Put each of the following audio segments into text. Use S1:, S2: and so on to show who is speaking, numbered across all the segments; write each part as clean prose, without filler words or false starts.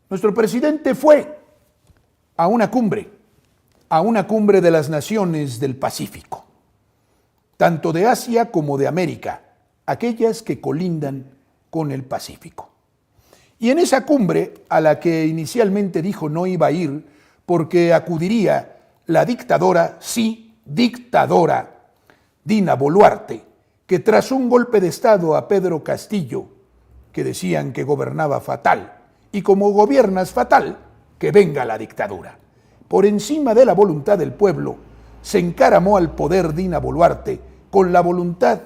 S1: Nuestro presidente fue a una cumbre de las naciones del Pacífico, tanto de Asia como de América, aquellas que colindan con el Pacífico. Y en esa cumbre, a la que inicialmente dijo no iba a ir porque acudiría la dictadora, sí, dictadora, Dina Boluarte, que tras un golpe de Estado a Pedro Castillo, que decían que gobernaba fatal, y como gobiernas fatal, que venga la dictadura. Por encima de la voluntad del pueblo, se encaramó al poder Dina Boluarte con la voluntad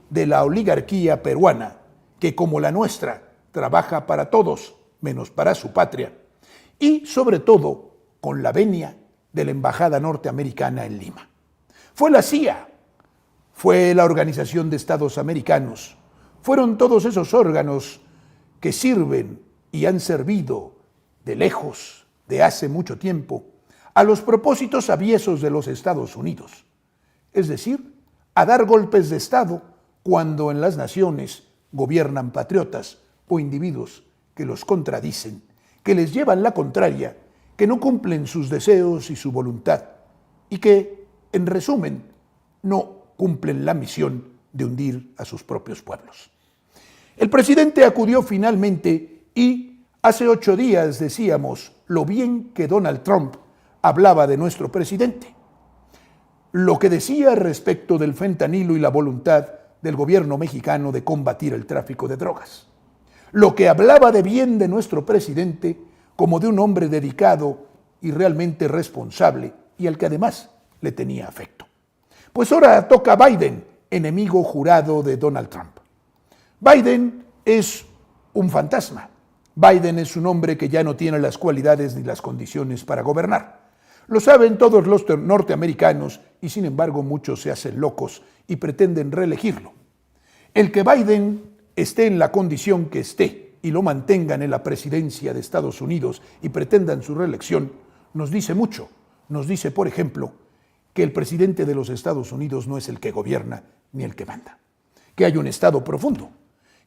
S1: de la oligarquía peruana, que como la nuestra trabaja para todos, menos para su patria, y sobre todo con la venia de la Embajada Norteamericana en Lima. Fue la CIA, fue la Organización de Estados Americanos, fueron todos esos órganos que sirven y han servido de lejos, de hace mucho tiempo, a los propósitos aviesos de los Estados Unidos, es decir, a dar golpes de Estado cuando en las naciones gobiernan patriotas o individuos que los contradicen, que les llevan la contraria, que no cumplen sus deseos y su voluntad, y que, en resumen, no cumplen la misión de hundir a sus propios pueblos. El presidente acudió finalmente y hace 8 días decíamos lo bien que Donald Trump hablaba de nuestro presidente, lo que decía respecto del fentanilo y la voluntad del gobierno mexicano de combatir el tráfico de drogas, lo que hablaba de bien de nuestro presidente como de un hombre dedicado y realmente responsable y al que además le tenía afecto. Pues ahora toca a Biden, enemigo jurado de Donald Trump. Biden es un fantasma. Biden es un hombre que ya no tiene las cualidades ni las condiciones para gobernar. Lo saben todos los norteamericanos y sin embargo muchos se hacen locos y pretenden reelegirlo. El que Biden esté en la condición que esté y lo mantengan en la presidencia de Estados Unidos y pretendan su reelección, nos dice mucho. Nos dice, por ejemplo, que el presidente de los Estados Unidos no es el que gobierna ni el que manda, que hay un Estado profundo,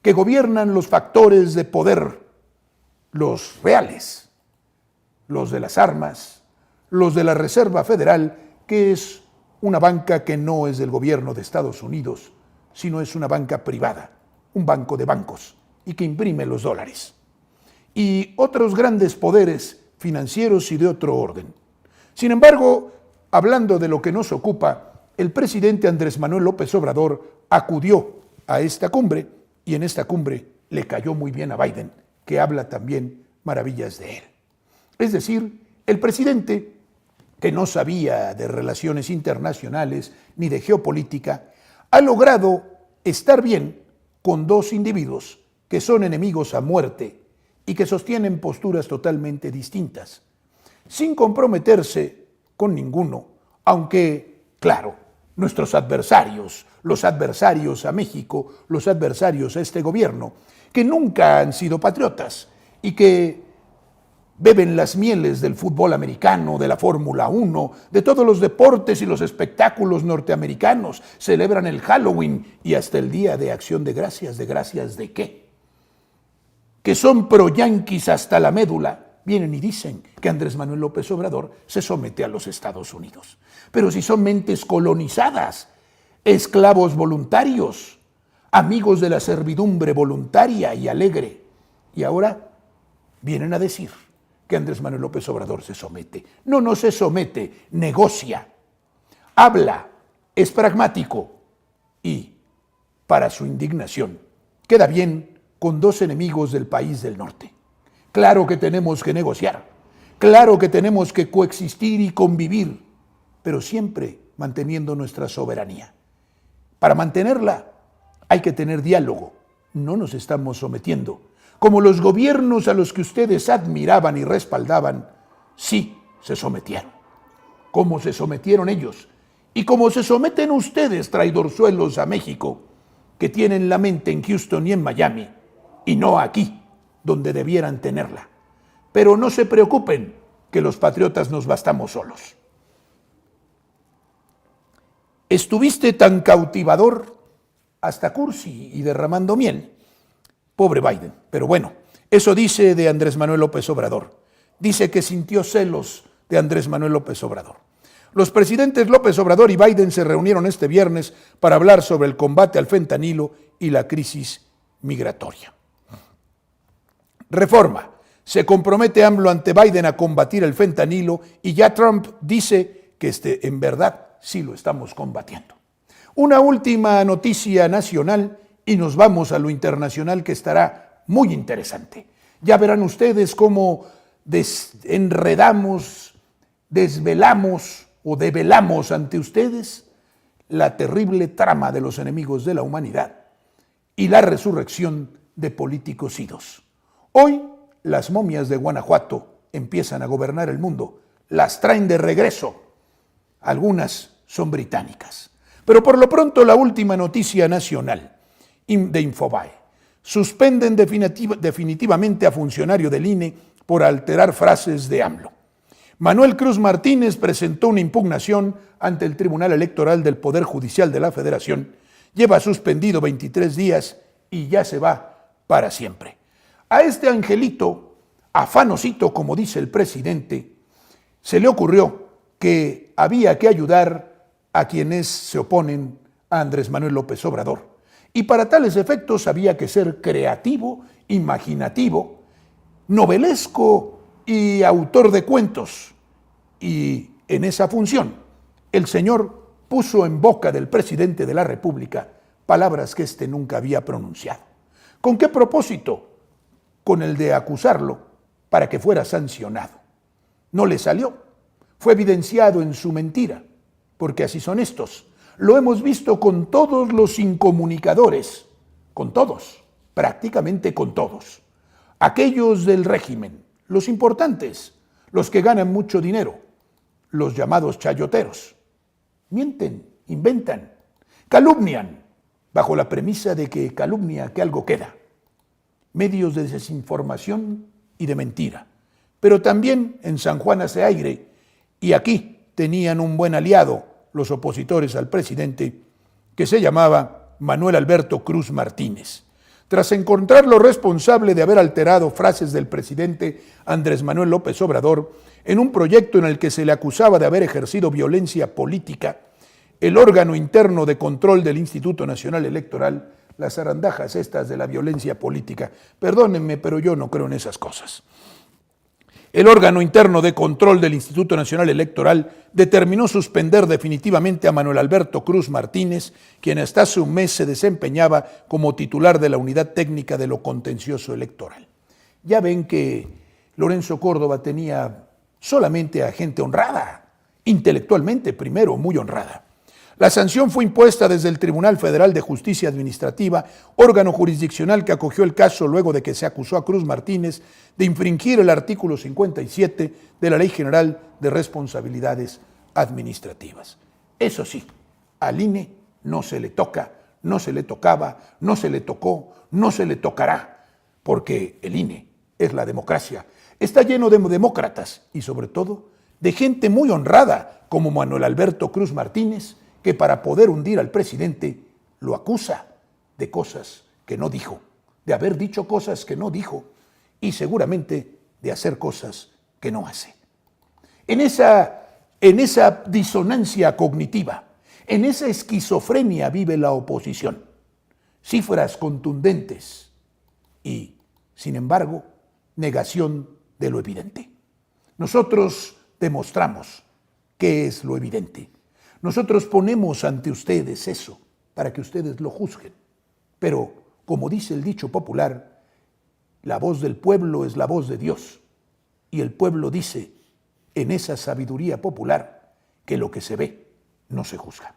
S1: que gobiernan los factores de poder, los reales, los de las armas, los de la Reserva Federal, que es una banca que no es del gobierno de Estados Unidos, sino es una banca privada, un banco de bancos, y que imprime los dólares. Y otros grandes poderes financieros y de otro orden. Sin embargo, hablando de lo que nos ocupa, el presidente Andrés Manuel López Obrador acudió a esta cumbre y en esta cumbre le cayó muy bien a Biden, que habla también maravillas de él. Es decir, el presidente, que no sabía de relaciones internacionales ni de geopolítica, ha logrado estar bien con 2 individuos que son enemigos a muerte y que sostienen posturas totalmente distintas, sin comprometerse con ninguno, aunque, claro, nuestros adversarios, los adversarios a México, los adversarios a este gobierno, que nunca han sido patriotas y que beben las mieles del fútbol americano, de la Fórmula 1, de todos los deportes y los espectáculos norteamericanos, celebran el Halloween y hasta el Día de Acción de Gracias ¿de qué? Que son pro-yanquis hasta la médula, vienen y dicen que Andrés Manuel López Obrador se somete a los Estados Unidos. Pero si son mentes colonizadas, esclavos voluntarios, amigos de la servidumbre voluntaria y alegre, y ahora vienen a decir que Andrés Manuel López Obrador se somete. No, no se somete, negocia, habla, es pragmático y, para su indignación, queda bien con 2 enemigos del país del norte. Claro que tenemos que negociar, claro que tenemos que coexistir y convivir, pero siempre manteniendo nuestra soberanía. Para mantenerla hay que tener diálogo, no nos estamos sometiendo. Como los gobiernos a los que ustedes admiraban y respaldaban, sí se sometieron. Como se sometieron ellos y como se someten ustedes, traidorzuelos, a México, que tienen la mente en Houston y en Miami, y no aquí, donde debieran tenerla. Pero no se preocupen, que los patriotas nos bastamos solos. Estuviste tan cautivador, hasta cursi y derramando miel. Pobre Biden, pero bueno, Eso dice de Andrés Manuel López Obrador. Dice que sintió celos de Andrés Manuel López Obrador. Los presidentes López Obrador y Biden se reunieron este viernes para hablar sobre el combate al fentanilo y la crisis migratoria. Reforma. Se compromete AMLO ante Biden a combatir el fentanilo y ya Trump dice que en verdad sí lo estamos combatiendo. Una última noticia nacional y nos vamos a lo internacional que estará muy interesante. Ya verán ustedes cómo enredamos, desvelamos o develamos ante ustedes la terrible trama de los enemigos de la humanidad y la resurrección de políticos idos. Hoy las momias de Guanajuato empiezan a gobernar el mundo, las traen de regreso. Algunas son británicas. Pero por lo pronto la última noticia nacional de Infobae. Suspenden definitivamente a funcionario del INE por alterar frases de AMLO. Manuel Cruz Martínez presentó una impugnación ante el Tribunal Electoral del Poder Judicial de la Federación. Lleva suspendido 23 días y ya se va para siempre. A este angelito, afanosito, como dice el presidente, se le ocurrió que había que ayudar a quienes se oponen a Andrés Manuel López Obrador. Y para tales efectos había que ser creativo, imaginativo, novelesco y autor de cuentos. Y en esa función, el señor puso en boca del presidente de la República palabras que éste nunca había pronunciado. ¿Con qué propósito? Con el de acusarlo para que fuera sancionado. No le salió. Fue evidenciado en su mentira, porque así son estos. Lo hemos visto con todos los incomunicadores, con todos, prácticamente con todos. Aquellos del régimen, los importantes, los que ganan mucho dinero, los llamados chayoteros. Mienten, inventan, calumnian, bajo la premisa de que calumnia que algo queda. Medios de desinformación y de mentira. Pero también en San Juan hace aire, y aquí tenían un buen aliado los opositores al presidente, que se llamaba Manuel Alberto Cruz Martínez. Tras encontrarlo responsable de haber alterado frases del presidente Andrés Manuel López Obrador en un proyecto en el que se le acusaba de haber ejercido violencia política, el órgano interno de control del Instituto Nacional Electoral, las zarandajas estas de la violencia política, perdónenme, pero yo no creo en esas cosas. El órgano interno de control del Instituto Nacional Electoral determinó suspender definitivamente a Manuel Alberto Cruz Martínez, quien hasta hace un mes se desempeñaba como titular de la Unidad Técnica de lo Contencioso Electoral. Ya ven que Lorenzo Córdoba tenía solamente a gente honrada, intelectualmente primero muy honrada. La sanción fue impuesta desde el Tribunal Federal de Justicia Administrativa, órgano jurisdiccional que acogió el caso luego de que se acusó a Cruz Martínez de infringir el artículo 57 de la Ley General de Responsabilidades Administrativas. Eso sí, al INE no se le toca, no se le tocaba, no se le tocó, no se le tocará, porque el INE es la democracia. Está lleno de demócratas y sobre todo de gente muy honrada como Manuel Alberto Cruz Martínez, que para poder hundir al presidente lo acusa de cosas que no dijo, de haber dicho cosas que no dijo y seguramente de hacer cosas que no hace. En esa disonancia cognitiva, en esa esquizofrenia vive la oposición. Cifras contundentes y, sin embargo, negación de lo evidente. Nosotros demostramos qué es lo evidente. Nosotros ponemos ante ustedes eso para que ustedes lo juzguen. Pero, como dice el dicho popular, la voz del pueblo es la voz de Dios. Y el pueblo dice, en esa sabiduría popular, que lo que se ve no se juzga.